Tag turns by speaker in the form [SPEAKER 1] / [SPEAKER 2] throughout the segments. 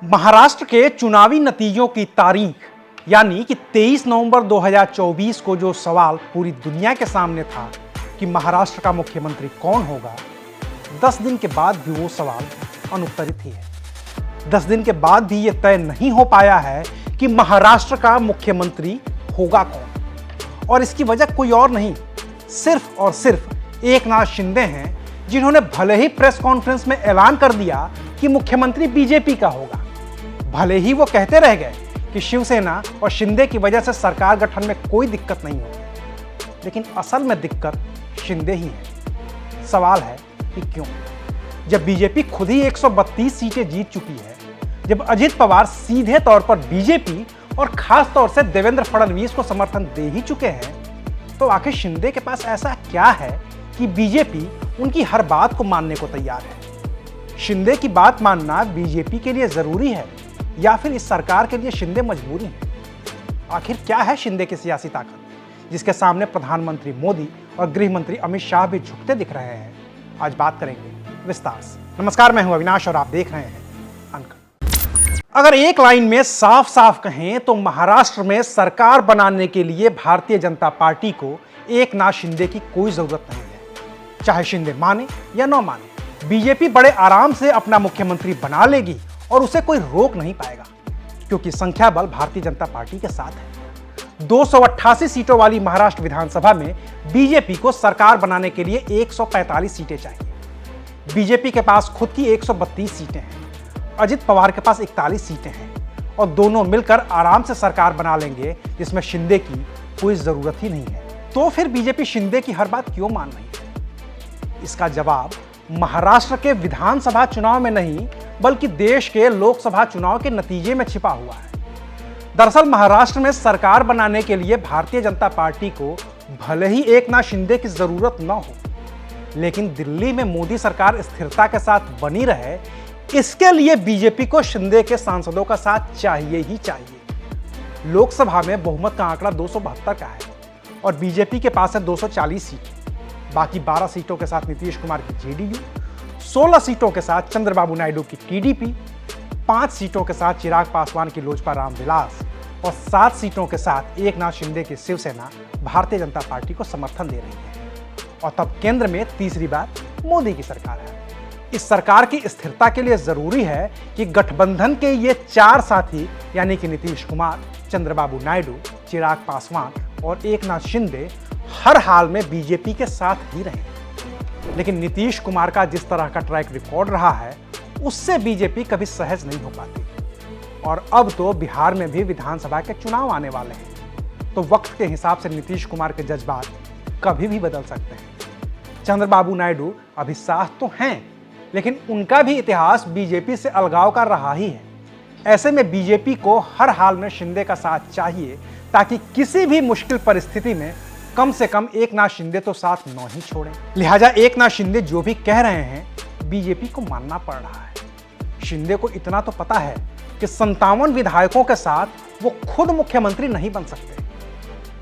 [SPEAKER 1] महाराष्ट्र के चुनावी नतीजों की तारीख यानी कि 23 नवंबर 2024 को जो सवाल पूरी दुनिया के सामने था कि महाराष्ट्र का मुख्यमंत्री कौन होगा, 10 दिन के बाद भी वो सवाल अनुत्तरित ही है। 10 दिन के बाद भी ये तय नहीं हो पाया है कि महाराष्ट्र का मुख्यमंत्री होगा कौन। और इसकी वजह कोई और नहीं, सिर्फ और सिर्फ एकनाथ शिंदे हैं, जिन्होंने भले ही प्रेस कॉन्फ्रेंस में ऐलान कर दिया कि मुख्यमंत्री बीजेपी का होगा। भले ही वो कहते रह गए कि शिवसेना और शिंदे की वजह से सरकार गठन में कोई दिक्कत नहीं होगी, लेकिन असल में दिक्कत शिंदे ही है। सवाल है कि क्यों? जब बीजेपी खुद ही 132 सीटें जीत चुकी है, जब अजित पवार सीधे तौर पर बीजेपी और खास तौर से देवेंद्र फडणवीस को समर्थन दे ही चुके हैं, तो आखिर शिंदे के पास ऐसा क्या है कि बीजेपी उनकी हर बात को मानने को तैयार है? शिंदे की बात मानना बीजेपी के लिए जरूरी है या फिर इस सरकार के लिए शिंदे मजबूरी है? आखिर क्या है शिंदे की सियासी ताकत, जिसके सामने प्रधानमंत्री मोदी और गृह मंत्री अमित शाह भी झुकते दिख रहे हैं? आज बात करेंगे विस्तार से। नमस्कार, मैं हूं अविनाश और आप देख रहे हैं अनकट। अगर एक लाइन में साफ साफ कहें तो महाराष्ट्र में सरकार बनाने के लिए भारतीय जनता पार्टी को एकनाथ शिंदे की कोई जरूरत नहीं है। चाहे शिंदे माने या न माने, बीजेपी बड़े आराम से अपना मुख्यमंत्री बना लेगी और उसे कोई रोक नहीं पाएगा, क्योंकि संख्या बल भारतीय जनता पार्टी के साथ है। 288 सीटों वाली महाराष्ट्र विधानसभा में बीजेपी को सरकार बनाने के लिए 145 सीटें चाहिए। बीजेपी के पास खुद की 132 सीटें हैं, अजित पवार के पास 41 सीटें हैं और दोनों मिलकर आराम से सरकार बना लेंगे, जिसमें शिंदे की कोई जरूरत ही नहीं है। तो फिर बीजेपी शिंदे की हर बात क्यों मान रही है? इसका जवाब महाराष्ट्र के विधानसभा चुनाव में नहीं, बल्कि देश के लोकसभा चुनाव के नतीजे में छिपा हुआ है। दरअसल महाराष्ट्र में सरकार बनाने के लिए भारतीय जनता पार्टी को भले ही एकनाथ शिंदे की जरूरत न हो, लेकिन दिल्ली में मोदी सरकार स्थिरता के साथ बनी रहे, इसके लिए बीजेपी को शिंदे के सांसदों का साथ चाहिए ही चाहिए। लोकसभा में बहुमत का आंकड़ा 272 का है और बीजेपी के पास है 240 सीटें। बाकी 12 सीटों के साथ नीतीश कुमार की जेडीयू, 16 सीटों के साथ चंद्रबाबू नायडू की टीडीपी, 5 सीटों के साथ चिराग पासवान की लोजपा रामविलास और 7 सीटों के साथ एकनाथ शिंदे की शिवसेना भारतीय जनता पार्टी को समर्थन दे रही है। और तब केंद्र में तीसरी बार मोदी की सरकार है। इस सरकार की स्थिरता के लिए जरूरी है कि गठबंधन के ये 4 साथी यानी कि नीतीश कुमार, चंद्रबाबू नायडू, चिराग पासवान और एकनाथ शिंदे हर हाल में बीजेपी के साथ ही रहें। लेकिन नीतीश कुमार का जिस तरह का ट्रैक रिकॉर्ड रहा है, उससे बीजेपी कभी सहज नहीं हो पाती। और अब तो बिहार में भी विधानसभा के चुनाव आने वाले हैं, तो वक्त के हिसाब से नीतीश कुमार के जज्बात कभी भी बदल सकते हैं। चंद्रबाबू नायडू अभी साथ तो हैं, लेकिन उनका भी इतिहास बीजेपी से अलगाव का रहा ही है। ऐसे में बीजेपी को हर हाल में शिंदे का साथ चाहिए, ताकि किसी भी मुश्किल परिस्थिति में कम से कम एकनाथ शिंदे तो साथ न ही छोड़ें। लिहाजा एकनाथ शिंदे जो भी कह रहे हैं, बीजेपी को मानना पड़ रहा है। शिंदे को इतना तो पता है कि 57 विधायकों के साथ वो खुद मुख्यमंत्री नहीं बन सकते,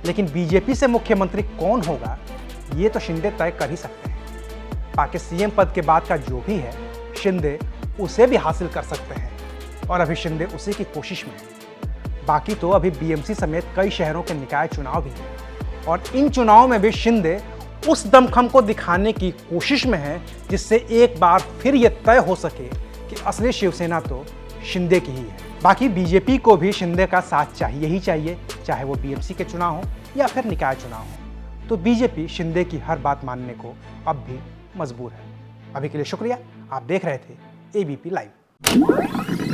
[SPEAKER 1] लेकिन बीजेपी से मुख्यमंत्री कौन होगा, ये तो शिंदे तय कर ही सकते हैं। बाकी सीएम पद के बाद का जो भी है, शिंदे उसे भी हासिल कर सकते हैं और अभी शिंदे उसी की कोशिश में है। बाकी तो अभी बीएमसी समेत कई शहरों के निकाय चुनाव भी हैं और इन चुनावों में भी शिंदे उस दमखम को दिखाने की कोशिश में है, जिससे एक बार फिर यह तय हो सके कि असली शिवसेना तो शिंदे की ही है। बाकी बीजेपी को भी शिंदे का साथ चाहिए ही चाहिए, चाहे वो बीएमसी के चुनाव हो या फिर निकाय चुनाव हो। तो बीजेपी शिंदे की हर बात मानने को अब भी मजबूर है। अभी के लिए शुक्रिया। आप देख रहे थे एबीपी लाइव।